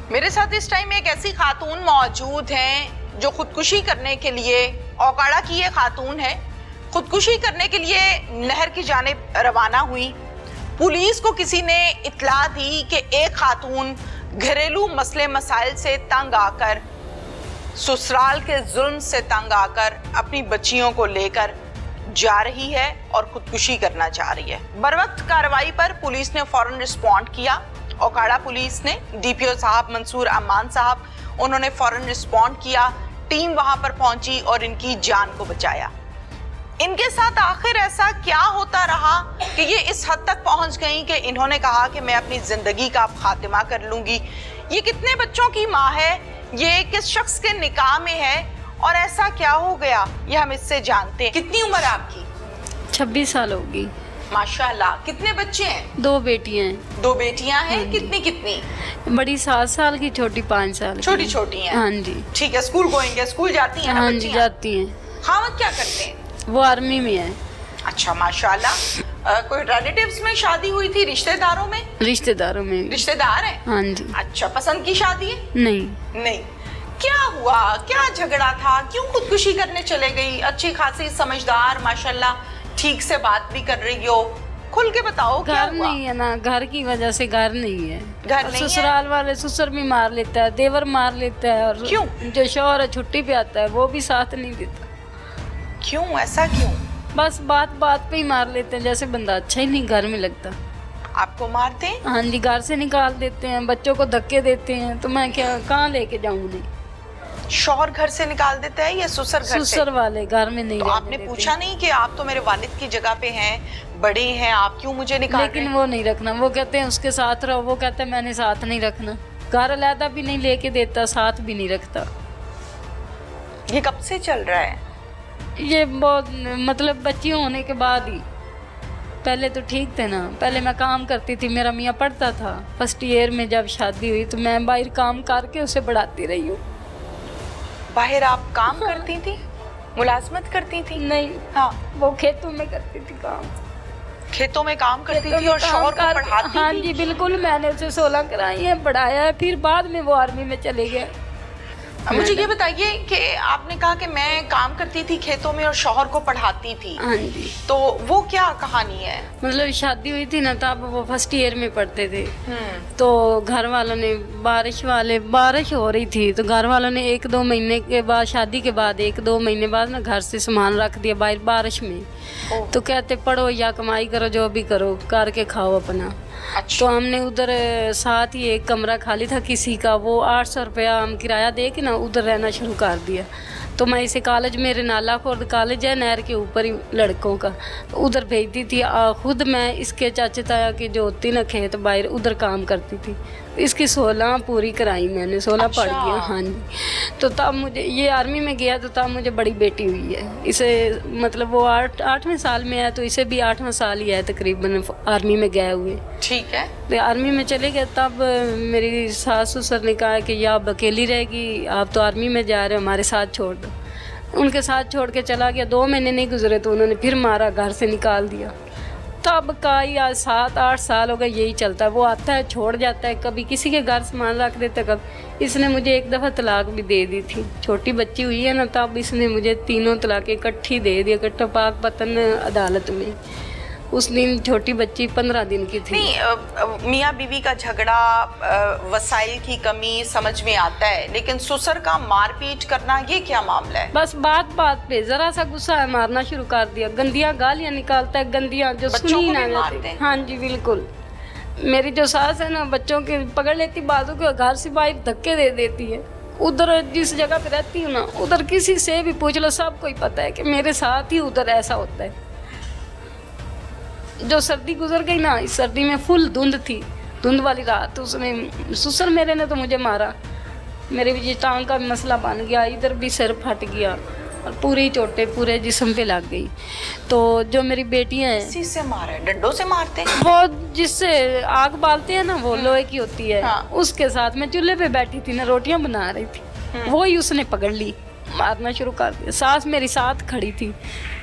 میرے ساتھ اس ٹائم ایک ایسی خاتون موجود ہیں جو خودکشی کرنے کے لیے، اوکاڑا کی یہ خاتون ہے، خودکشی کرنے کے لیے نہر کی جانب روانہ ہوئی۔ پولیس کو کسی نے اطلاع دی کہ ایک خاتون گھریلو مسئلے مسائل سے تنگ آ کر، سسرال کے ظلم سے تنگ آ کر اپنی بچیوں کو لے کر جا رہی ہے اور خودکشی کرنا چاہ رہی ہے۔ بروقت کارروائی پر پولیس نے فوراً رسپونڈ کیا۔ اوکاڑا پولیس نے ڈی پی او صاحب منصور امان صاحب، انہوں نے فوراً رسپونڈ کیا، ٹیم وہاں پر پہنچی اور ان کی جان کو بچایا۔ ان کے ساتھ آخر ایسا کیا ہوتا رہا کہ یہ اس حد تک پہنچ گئیں کہ انہوں نے کہا کہ میں اپنی زندگی کا خاتمہ کر لوں گی؟ یہ کتنے بچوں کی ماں ہے؟ یہ کس شخص کے نکاح میں ہے؟ اور ایسا کیا ہو گیا یہ ہم اس سے جانتے ہیں۔ کتنی عمر ہے آپ کی؟ 26 سال ہوگی۔ ماشاءاللہ۔ کتنے بچے ہیں؟ 2 بیٹیاں ہیں۔ 2 بیٹیاں ہیں۔ کتنی کتنی؟ بڑی 7 سال کی، چھوٹی 5 سال کی۔ چھوٹی چھوٹی ہیں؟ ہاں جی۔ ٹھیک ہے، اسکول گوئنگ ہے، اسکول جاتی ہیں نا ہاں جی، بچیاں؟ جاتی ہیں۔ خاوند کیا کرتے ہیں؟ وہ آرمی میں ہے۔ اچھا ماشاءاللہ۔ کوئی ریلیٹیوز میں شادی ہوئی تھی؟ رشتہ داروں میں؟ رشتہ داروں میں۔ رشتہ دار ہیں؟ ہاں جی۔ اچھا، پسند کی شادی ہے؟ نہیں۔ نہیں۔ کیا ہوا؟ کیا جھگڑا تھا؟ کیوں خودکشی کرنے چلے گئی؟ اچھی خاصی سمجھدار، ماشاءاللہ ٹھیک سے بات بھی کر رہی ہو، کھل کے بتاؤ کیا ہوا؟ گھر نہیں ہے نا، گھر کی وجہ سے گھر نہیں ہے۔ گھر نہیں ہے؟ سسرال والے، سسر بھی مار لیتا ہے، دیور مار لیتا ہے، اور کیوں؟ جو شوہر ہے چھٹی پہ آتا ہے وہ بھی ساتھ نہیں دیتا۔ کیوں؟ ایسا کیوں؟ بس بات بات پہ ہی مار لیتے ہیں، جیسے بندہ اچھا ہی نہیں گھر میں لگتا۔ آپ کو مارتے ہیں؟ ہاں جی، گھر سے نکال دیتے ہیں، بچوں کو دھکے دیتے ہیں، تو میں کیا کہاں لے کے جاؤں انہیں؟ شوہر گھر سے نکال دیتا ہے یا سسر گھر سے؟ سسر والے گھر میں نہیں تو آپ نے رہنے پوچھا نہیں کہ آپ تو میرے والد کی جگہ پہ ہیں، بڑے ہیں، آپ کیوں مجھے نکال رہے لیکن ہیں؟ وہ نہیں رکھنا، وہ کہتے ہیں اس کے ساتھ رہو، وہ کہتے ہیں میں نے ساتھ نہیں رکھنا۔ گھر علیحدہ بھی نہیں لے کے دیتا، ساتھ بھی نہیں رکھتا۔ یہ کب سے چل رہا ہے؟ یہ بہت مطلب بچی ہونے کے بعد ہی۔ پہلے تو ٹھیک تھے نا، پہلے میں کام کرتی تھی، میرا میاں پڑھتا تھا، فرسٹ ایئر میں جب شادی ہوئی تو میں باہر کام کر کے اسے پڑھاتی رہی ہوں۔ باہر آپ کام کرتی تھی؟ ملازمت کرتی تھی؟ نہیں، ہاں، وہ کھیتوں میں کرتی تھی کام۔ کھیتوں میں کام کرتی تھی اور شوہر کو پڑھاتی ہاں تھی؟ جی بالکل، میں نے اسے 16 کرائی ہیں، پڑھایا ہے، پھر بعد میں وہ آرمی میں چلے گئے۔ مجھے یہ بتائیے کہ آپ نے کہا کہ میں کام کرتی تھی کھیتوں میں اور شوہر کو پڑھاتی تھی، ہاں جی، تو وہ کیا کہانی ہے؟ مطلب شادی ہوئی تھی نا تب وہ فرسٹ ایئر میں پڑھتے تھے، تو گھر والوں نے بارش ہو رہی تھی تو گھر والوں نے 1-2 مہینے کے بعد، شادی کے بعد 1-2 مہینے بعد نا گھر سے سامان رکھ دیا باہر بارش میں، تو کہتے پڑھو یا کمائی کرو، جو بھی کرو کر کے کھاؤ اپنا۔ تو ہم نے ادھر ساتھ ہی ایک کمرہ خالی تھا کسی کا، وہ 800 روپیہ ہم کرایہ دے کے نا ادھر رہنا شروع کر دیا۔ تو میں اسے کالج، میرے نالا خورد کالج ہے نہر کے اوپر ہی لڑکوں کا، تو ادھر بھیجتی تھی۔ خود میں اس کے چاچے تایا کی جو ہوتی نا کھیت باہر، ادھر کام کرتی تھی۔ اس کی 16 پوری کرائی میں نے، 16 پڑھ گیا۔ ہاں جی، تو تب مجھے یہ آرمی میں گیا تو تب مجھے بڑی بیٹی ہوئی ہے، اسے مطلب وہ 8ویں سال میں ہے تو اسے بھی 8واں سال ہی ہے تقریباً آرمی میں گئے ہوئے۔ ٹھیک ہے۔ تو آرمی میں چلے گئے، تب میری ساس سسر نے کہا کہ یہ آپ اکیلی رہے گی، آپ تو آرمی میں جا رہے ہو، ہمارے ساتھ چھوڑ دو۔ ان کے ساتھ چھوڑ کے چلا گیا، 2 مہینے نہیں گزرے تو انہوں نے پھر مارا، گھر سے نکال دیا۔ تب کا ہی آج 7-8 سال ہو گئے یہی چلتا ہے، وہ آتا ہے چھوڑ جاتا ہے، کبھی کسی کے گھر سامان رکھ دیتا ہے، کبھی اس نے مجھے 1 دفعہ طلاق بھی دے دی تھی، چھوٹی بچی ہوئی ہے نا، تب اس نے مجھے 3 طلاقیں اکٹھی دے دی، اکٹھا پاک پتن عدالت میں۔ اس دن چھوٹی بچی 15 دن کی تھی۔ نہیں، میاں بیوی کا جھگڑا، وسائل کی کمی سمجھ میں آتا ہے، لیکن سسر کا مار پیٹ کرنا یہ کیا معاملہ ہے؟ بس بات پہ ذرا سا غصہ ہے مارنا شروع کر دیا، گندیاں گالیاں نکالتا ہے، گندیاں جو سنی نہ جاتی۔ ہاں جی بالکل، میری جو ساس ہے نا بچوں کے پکڑ لیتی بازو کے، گھر سے باہر دھکے دے دیتی ہے۔ ادھر جس جگہ پہ رہتی ہوں نا، ادھر کسی سے بھی پوچھ لو، سب کو ہی پتہ ہے کہ میرے ساتھ ہی ادھر ایسا ہوتا ہے۔ جو سردی گزر گئی نا، اس سردی میں فل دھند تھی، دھند والی رات، اس نے سسر میرے نے تو مجھے مارا، میرے بھی ٹانگ کا بھی مسئلہ بن گیا، ادھر بھی سر پھٹ گیا اور پوری چوٹیں پورے جسم پہ لگ گئی۔ تو جو میری بیٹیاں ہیں، کسی سے مارا ہے؟ ڈنڈوں سے مارتے ہیں؟ وہ جس سے آگ بالتے ہیں نا، وہ لوہے کی ہوتی ہے، اس کے ساتھ میں چولہے پہ بیٹھی تھی نا، روٹیاں بنا رہی تھی، وہی اس نے پکڑ لی، مارنا شروع کر دیا۔ ساس میری ساتھ کھڑی تھی،